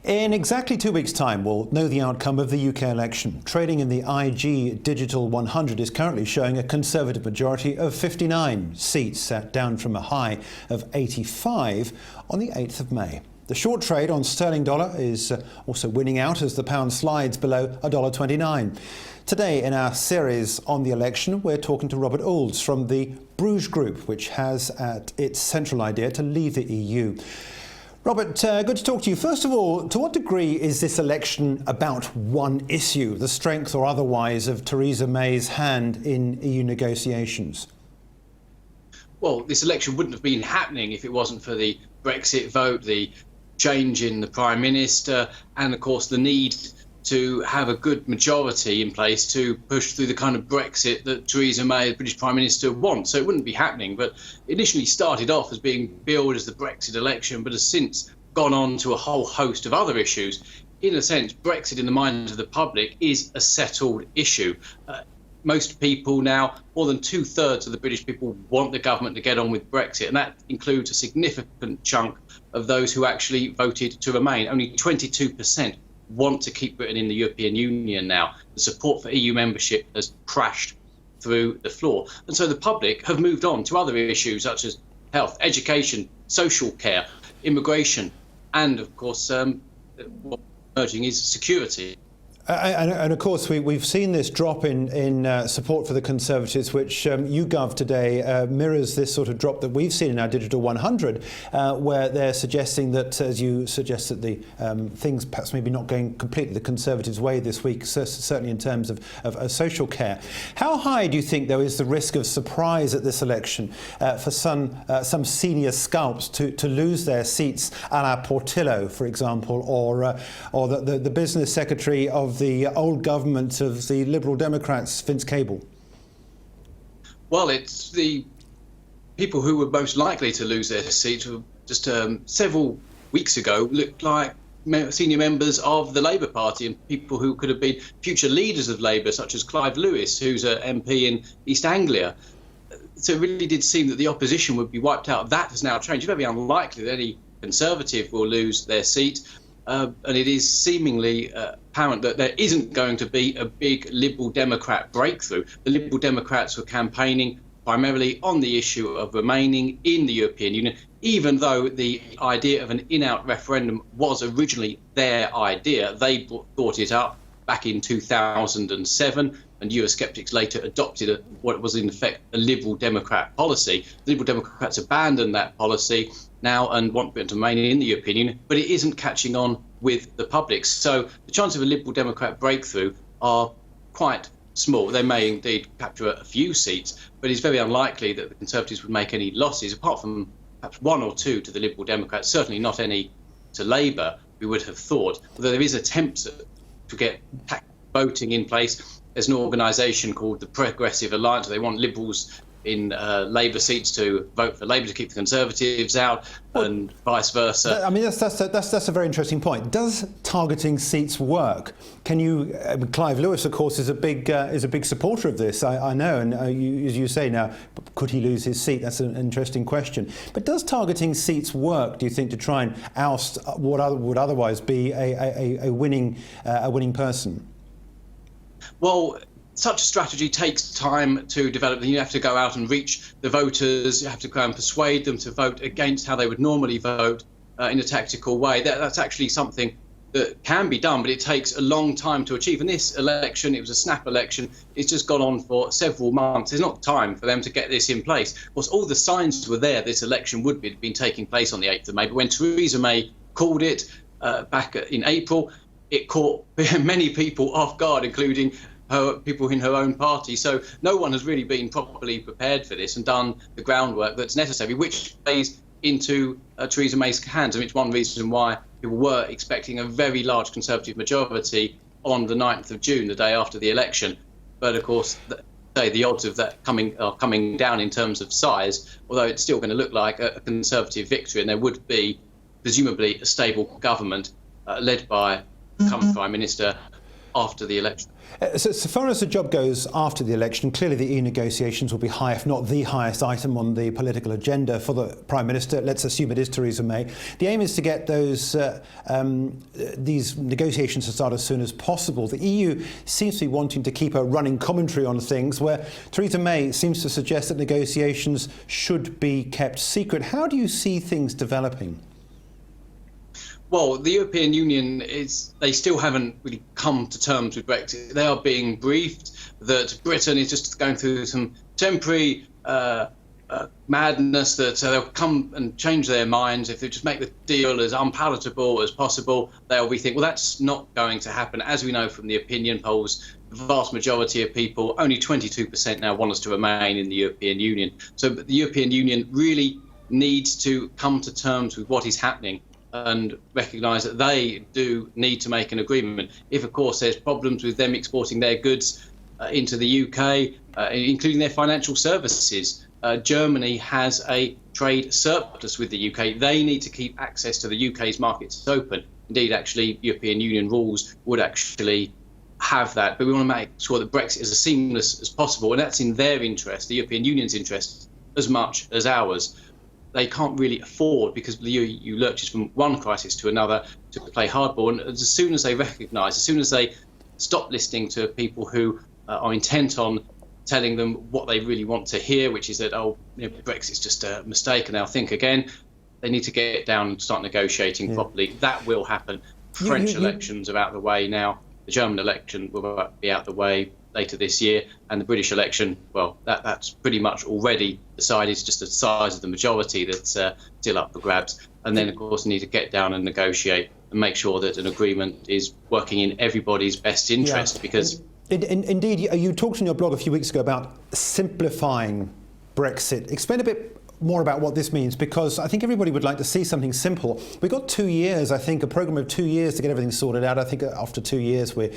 In exactly 2 weeks' time, we'll know the outcome of the UK election. Trading in the IG Digital 100 is currently showing a Conservative majority of 59 seats, down from a high of 85 on the 8th of May. The short trade on sterling dollar is also winning out as the pound slides below $1.29. Today, in our series on the election, we're talking to Robert Oulds from the Bruges Group, which has at its central idea to leave the EU. Robert, good to talk to you. First of all, to what degree is this election about one issue, the strength or otherwise of Theresa May's hand in EU negotiations? Well, this election wouldn't have been happening if it wasn't for the Brexit vote, the change in the Prime Minister, and of course the need to have a good majority in place to push through the kind of Brexit that Theresa May, the British Prime Minister, wants. So it wouldn't be happening, but it initially started off as being billed as the Brexit election, but has since gone on to a whole host of other issues. In a sense, Brexit in the minds of the public is a settled issue. Most people now, more than 2/3 of the British people, want the government to get on with Brexit, and that includes a significant chunk of those who actually voted to remain. Only 22% want to keep Britain in the European Union now. The support for EU membership has crashed through the floor. And so the public have moved on to other issues such as health, education, social care, immigration, and of course, what's emerging is security. And of course, we've seen this drop in support for the Conservatives, which YouGov today mirrors this sort of drop that we've seen in our Digital 100, where they're suggesting that, as you suggest, that the things perhaps maybe not going completely the Conservatives' way this week, certainly in terms of social care. How high do you think, though, is the risk of surprise at this election for some senior scalps to lose their seats, a la Portillo, for example, or the business secretary of the old government of the Liberal Democrats, Vince Cable? Well, it's the people who were most likely to lose their seats just several weeks ago looked like senior members of the Labour Party and people who could have been future leaders of Labour, such as Clive Lewis, who's an MP in East Anglia. So it really did seem that the opposition would be wiped out. That has now changed. It's very unlikely that any Conservative will lose their seat. And it is seemingly apparent that there isn't going to be a big Liberal Democrat breakthrough. The Liberal Democrats were campaigning primarily on the issue of remaining in the European Union, even though the idea of an in-out referendum was originally their idea. They brought it up back in 2007, and Eurosceptics later adopted what was in effect a Liberal Democrat policy. The Liberal Democrats abandoned that policy now and want Britain to remain in the European Union, but it isn't catching on with the public. So the chances of a Liberal Democrat breakthrough are quite small. They may indeed capture a few seats, but it's very unlikely that the Conservatives would make any losses, apart from perhaps one or two to the Liberal Democrats, certainly not any to Labour, we would have thought. Although there is attempts to get voting in place. There's an organisation called the Progressive Alliance. They want Liberals in Labour seats to vote for Labour to keep the Conservatives out, and vice versa. I mean, that's a very interesting point. Does targeting seats work? Can you? Clive Lewis, of course, is a big supporter of this. I know, and as you say now, could he lose his seat? That's an interesting question. But does targeting seats work? Do you think, to try and oust what would otherwise be a winning person? Well, such a strategy takes time to develop. You have to go out and reach the voters. You have to go and persuade them to vote against how they would normally vote in a tactical way. That's actually something that can be done, but it takes a long time to achieve. And this election, it was a snap election. It's just gone on for several months. There's not time for them to get this in place. Of course, all the signs were there. This election would have been taking place on the 8th of May. But when Theresa May called it back in April, it caught many people off guard, including people in her own party. So no one has really been properly prepared for this and done the groundwork that's necessary, which plays into Theresa May's hands. And it's one reason why people were expecting a very large Conservative majority on the 9th of June, the day after the election. But of course, the odds of that are coming down in terms of size, although it's still going to look like a Conservative victory, and there would be presumably a stable government led by the current Prime Minister after the election. So far as the job goes after the election, clearly the EU negotiations will be high, if not the highest item on the political agenda for the Prime Minister. Let's assume it is Theresa May. The aim is to get these negotiations to start as soon as possible. The EU seems to be wanting to keep a running commentary on things, where Theresa May seems to suggest that negotiations should be kept secret. How do you see things developing? Well, the European Union they still haven't really come to terms with Brexit. They are being briefed that Britain is just going through some temporary madness, that they'll come and change their minds. If they just make the deal as unpalatable as possible, they'll rethink. Well, that's not going to happen. As we know from the opinion polls, the vast majority of people, only 22% now want us to remain in the European Union. So the European Union really needs to come to terms with what is happening and recognise that they do need to make an agreement. If, of course, there's problems with them exporting their goods into the UK, including their financial services, Germany has a trade surplus with the UK. They need to keep access to the UK's markets open. Indeed, actually, European Union rules would actually have that. But we want to make sure that Brexit is as seamless as possible, and that's in their interest, the European Union's interest, as much as ours. They can't really afford, because the EU lurches from one crisis to another, to play hardball. And as soon as they recognise, as soon as they stop listening to people who are intent on telling them what they really want to hear, which is that, Brexit's just a mistake and they'll think again, they need to get down and start negotiating properly. That will happen. French elections are out of the way now. The German election will be out of the way later this year, and the British election, well, that's pretty much already decided. It's just the size of the majority that's still up for grabs. And then, of course, we need to get down and negotiate and make sure that an agreement is working in everybody's best interest. Because indeed, you talked in your blog a few weeks ago about simplifying Brexit. Explain a bit more about what this means, because I think everybody would like to see something simple. We've got 2 years, I think, a programme of 2 years to get everything sorted out. I think after 2 years, we're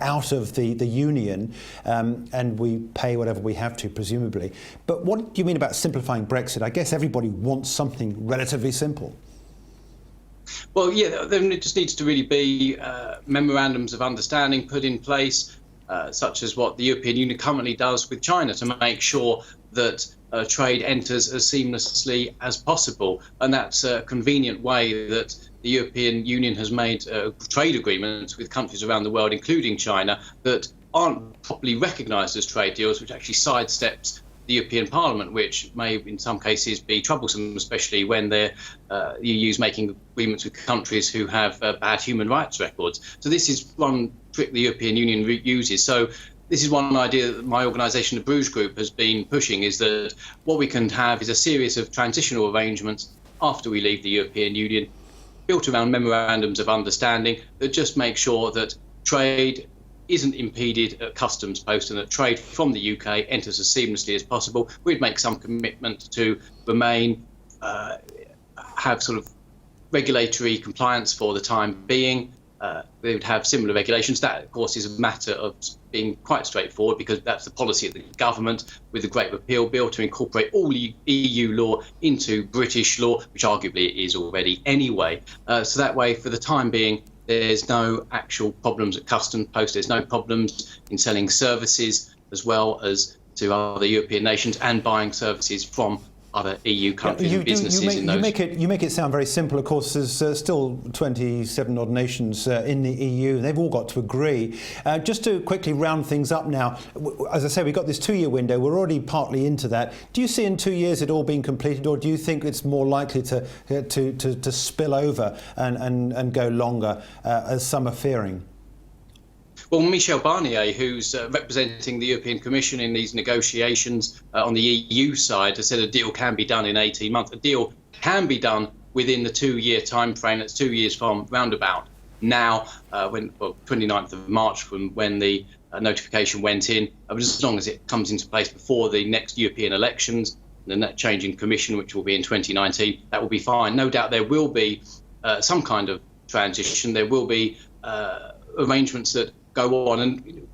out of the union, and we pay whatever we have to, presumably. But what do you mean about simplifying Brexit? I guess everybody wants something relatively simple. Well, yeah, there just needs to really be memorandums of understanding put in place, such as what the European Union currently does with China, to make sure that trade enters as seamlessly as possible. And that's a convenient way that the European Union has made trade agreements with countries around the world, including China, that aren't properly recognised as trade deals, which actually sidesteps the European Parliament, which may in some cases be troublesome, especially when the EU is making agreements with countries who have bad human rights records. So this is one trick the European Union uses. So this is one idea that my organisation, the Bruges Group, has been pushing, is that what we can have is a series of transitional arrangements after we leave the European Union, built around memorandums of understanding that just make sure that trade isn't impeded at customs post, and that trade from the UK enters as seamlessly as possible. We'd make some commitment to remain, have sort of regulatory compliance for the time being. They would have similar regulations. That, of course, is a matter of being quite straightforward, because that's the policy of the government with the Great Repeal Bill, to incorporate all EU law into British law, which arguably it is already anyway. So that way, for the time being, there's no actual problems at customs post. There's no problems in selling services as well as to other European nations, and buying services from other EU countries and businesses in those. You make it sound very simple. Of course, there's still 27 odd nations in the EU, and they've all got to agree. Just to quickly round things up now, as I say, we've got this 2 year window. We're already partly into that. Do you see in 2 years it all being completed, or do you think it's more likely to spill over and go longer, as some are fearing? Well, Michel Barnier, who's representing the European Commission in these negotiations on the EU side, has said a deal can be done in 18 months. A deal can be done within the 2 year time frame. That's 2 years from roundabout now, 29th of March, from when the notification went in. As long as it comes into place before the next European elections, and that change in Commission, which will be in 2019, that will be fine. No doubt there will be some kind of transition. There will be arrangements that go on, and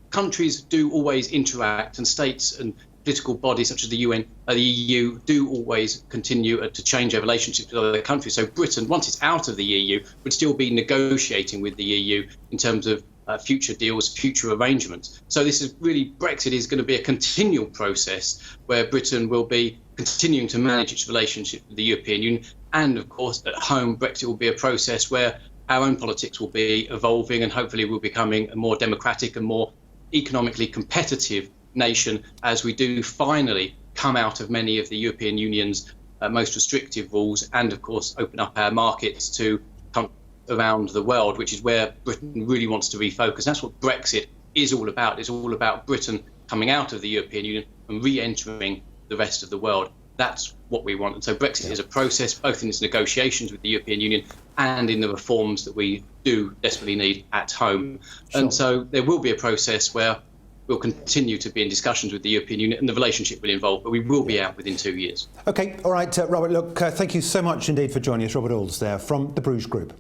countries do always interact, and states and political bodies such as the UN, the EU, do always continue to change their relationships with other countries. So Britain, once it's out of the EU, would still be negotiating with the EU in terms of future deals, future arrangements. So this is really, Brexit is going to be a continual process where Britain will be continuing to manage its relationship with the European Union. And of course, at home, Brexit will be a process where our own politics will be evolving, and hopefully we're becoming a more democratic and more economically competitive nation as we do finally come out of many of the European Union's most restrictive rules, and of course open up our markets to countries around the world, which is where Britain really wants to refocus. That's what Brexit is all about. It's all about Britain coming out of the European Union and re-entering the rest of the world. That's what we want. And so Brexit is a process, both in its negotiations with the European Union and in the reforms that we do desperately need at home. Sure. And so there will be a process where we'll continue to be in discussions with the European Union, and the relationship will evolve, but we will be out within 2 years. OK, all right, Robert, look, thank you so much indeed for joining us. Robert Oulds there from the Bruges Group.